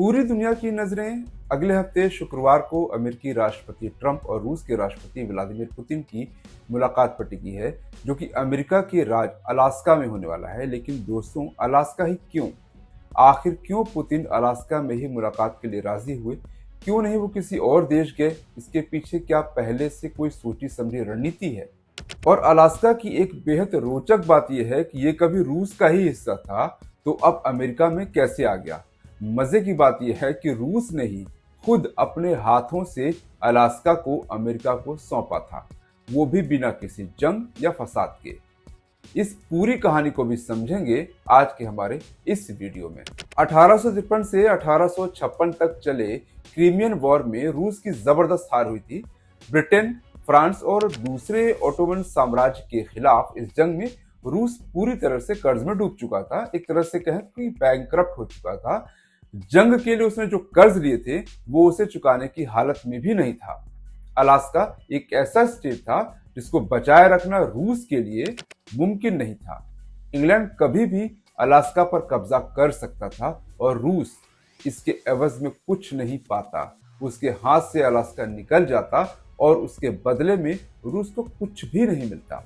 पूरी दुनिया की नजरें अगले हफ्ते शुक्रवार को अमेरिकी राष्ट्रपति ट्रंप और रूस के राष्ट्रपति व्लादिमीर पुतिन की मुलाकात पर टिकी है, जो कि अमेरिका के राज्य अलास्का में होने वाला है। लेकिन दोस्तों, अलास्का ही क्यों? आखिर क्यों पुतिन अलास्का में ही मुलाकात के लिए राजी हुए? क्यों नहीं वो किसी और देश गए? इसके पीछे क्या पहले से कोई सोची समझी रणनीति है? और अलास्का की एक बेहद रोचक बात यह है कि ये कभी रूस का ही हिस्सा था, तो अब अमेरिका में कैसे आ गया? मजे की बात यह है कि रूस ने ही खुद अपने हाथों से अलास्का को अमेरिका को सौंपा था, वो भी बिना किसी जंग या फसाद के। इस पूरी कहानी को भी समझेंगे आज के हमारे इस वीडियो में। 1853 से 1856 तक चले क्रीमियन वॉर में रूस की जबरदस्त हार हुई थी। ब्रिटेन, फ्रांस और दूसरे ओटोमन साम्राज्य के खिलाफ इस जंग में रूस पूरी तरह से कर्ज में डूब चुका था। एक तरह से कहें कि बैंकक्रप्ट हो चुका था। जंग के लिए उसने जो कर्ज लिए थे वो उसे चुकाने की हालत में भी नहीं था। अलास्का एक ऐसा स्टेट था जिसको बचाए रखना रूस के लिए मुमकिन नहीं था। इंग्लैंड कभी भी अलास्का पर कब्जा कर सकता था और रूस इसके एवज में कुछ नहीं पाता। उसके हाथ से अलास्का निकल जाता और उसके बदले में रूस को कुछ भी नहीं मिलता।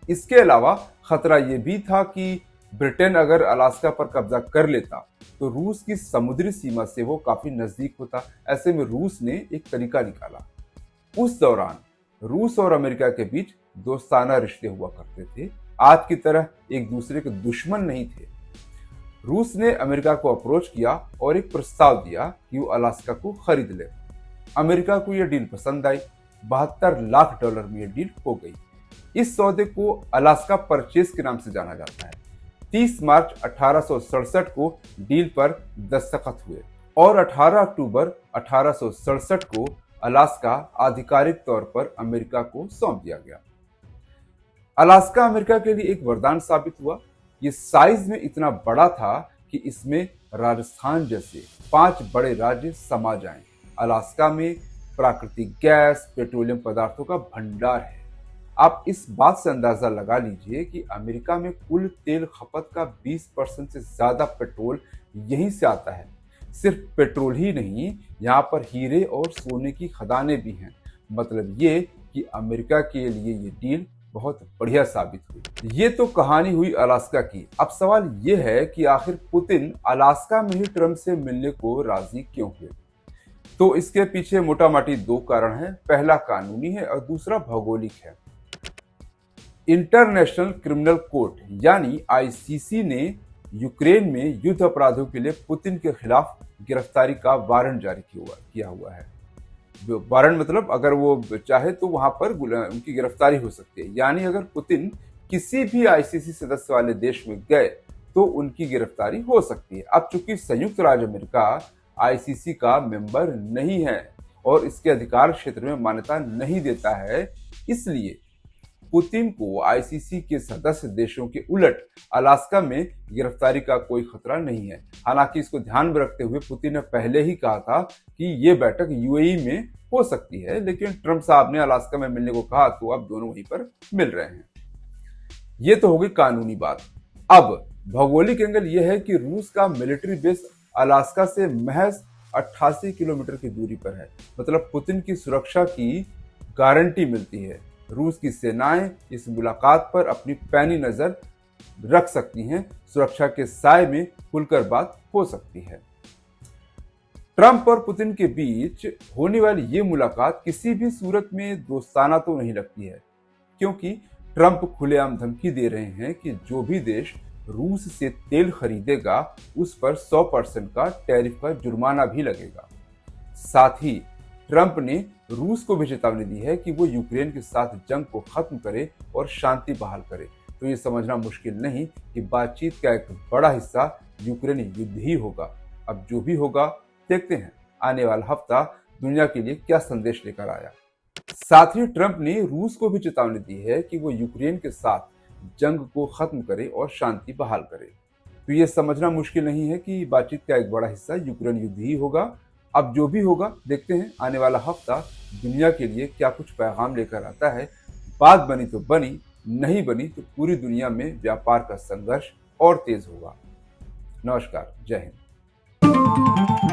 इसके अलावा खतरा यह भी था कि ब्रिटेन अगर अलास्का पर कब्जा कर लेता तो रूस की समुद्री सीमा से वो काफी नजदीक होता। ऐसे में रूस ने एक तरीका निकाला। उस दौरान रूस और अमेरिका के बीच दोस्ताना रिश्ते हुआ करते थे। आज की तरह एक दूसरे के दुश्मन नहीं थे। रूस ने अमेरिका को अप्रोच किया और एक प्रस्ताव दिया कि वो अलास्का को खरीद ले। अमेरिका को यह डील पसंद आई। $72 लाख में यह डील हो गई। इस सौदे को अलास्का परचेज के नाम से जाना जाता है। 30 मार्च 1867 को डील पर दस्तखत हुए और 18 अक्टूबर 1867 को अलास्का आधिकारिक तौर पर अमेरिका को सौंप दिया गया। अलास्का अमेरिका के लिए एक वरदान साबित हुआ। ये साइज में इतना बड़ा था कि इसमें राजस्थान जैसे 5 बड़े राज्य समा जाएं। अलास्का में प्राकृतिक गैस, पेट्रोलियम पदार्थों का भंडार है। आप इस बात से अंदाजा लगा लीजिए कि अमेरिका में कुल तेल खपत का 20% से ज्यादा पेट्रोल यहीं से आता है। सिर्फ पेट्रोल ही नहीं, यहाँ पर हीरे और सोने की खदानें भी हैं। मतलब ये कि अमेरिका के लिए ये डील बहुत बढ़िया साबित हुई। ये तो कहानी हुई अलास्का की। अब सवाल ये है कि आखिर पुतिन अलास्का में ही ट्रंप से मिलने को राजी क्यों हुए? तो इसके पीछे मोटा माटी 2 कारण हैं। पहला कानूनी है और दूसरा भौगोलिक है। इंटरनेशनल क्रिमिनल कोर्ट यानी आईसीसी ने यूक्रेन में युद्ध अपराधों के लिए पुतिन के खिलाफ गिरफ्तारी का वारंट जारी किया हुआ है। वारंट मतलब अगर वो चाहे तो वहां पर उनकी गिरफ्तारी हो सकती है। यानी अगर पुतिन किसी भी आईसीसी सदस्य वाले देश में गए तो उनकी गिरफ्तारी हो सकती है। अब चूंकि संयुक्त राज्य अमेरिका आईसीसी का मेंबर नहीं है और इसके अधिकार क्षेत्र में मान्यता नहीं देता है, इसलिए पुतिन को आईसीसी के सदस्य देशों के उलट अलास्का में गिरफ्तारी का कोई खतरा नहीं है। हालांकि इसको ध्यान में रखते हुए पुतिन ने पहले ही कहा था कि ये बैठक यूएई में हो सकती है, लेकिन ट्रंप साहब ने अलास्का में मिलने को कहा तो अब दोनों वहीं पर मिल रहे हैं। ये तो हो गई कानूनी बात। अब भौगोलिक एंगल यह है कि रूस का मिलिट्री बेस अलास्का से महज 88 किलोमीटर की दूरी पर है। मतलब पुतिन की सुरक्षा की गारंटी मिलती है। रूस की सेनाएं इस मुलाकात पर अपनी पैनी नजर रख सकती हैं। सुरक्षा के साए में खुलकर बात हो सकती है। ट्रंप और पुतिन के बीच होने वाली ये मुलाकात किसी भी सूरत में दोस्ताना तो नहीं लगती है, क्योंकि ट्रंप खुलेआम धमकी दे रहे हैं कि जो भी देश रूस से तेल खरीदेगा उस पर 100% का टैरिफ का जुर्माना भी लगेगा। साथ ही ट्रंप ने रूस को भी चेतावनी दी है कि वो यूक्रेन के साथ जंग को खत्म करे और शांति बहाल करे। तो ये समझना मुश्किल नहीं कि बातचीत का एक बड़ा हिस्सा यूक्रेन युद्ध ही होगा। अब जो भी होगा देखते हैं आने वाला हफ्ता दुनिया के लिए क्या संदेश लेकर आया। साथ ही ट्रंप ने रूस को भी चेतावनी दी है कि वो यूक्रेन के साथ जंग को खत्म करे और शांति बहाल करे। तो ये समझना मुश्किल नहीं है कि बातचीत का एक बड़ा हिस्सा यूक्रेन युद्ध ही होगा। अब जो भी होगा देखते हैं आने वाला हफ्ता दुनिया के लिए क्या कुछ पैगाम लेकर आता है। बात बनी तो बनी, नहीं बनी तो पूरी दुनिया में व्यापार का संघर्ष और तेज होगा। नमस्कार, जय हिंद। है।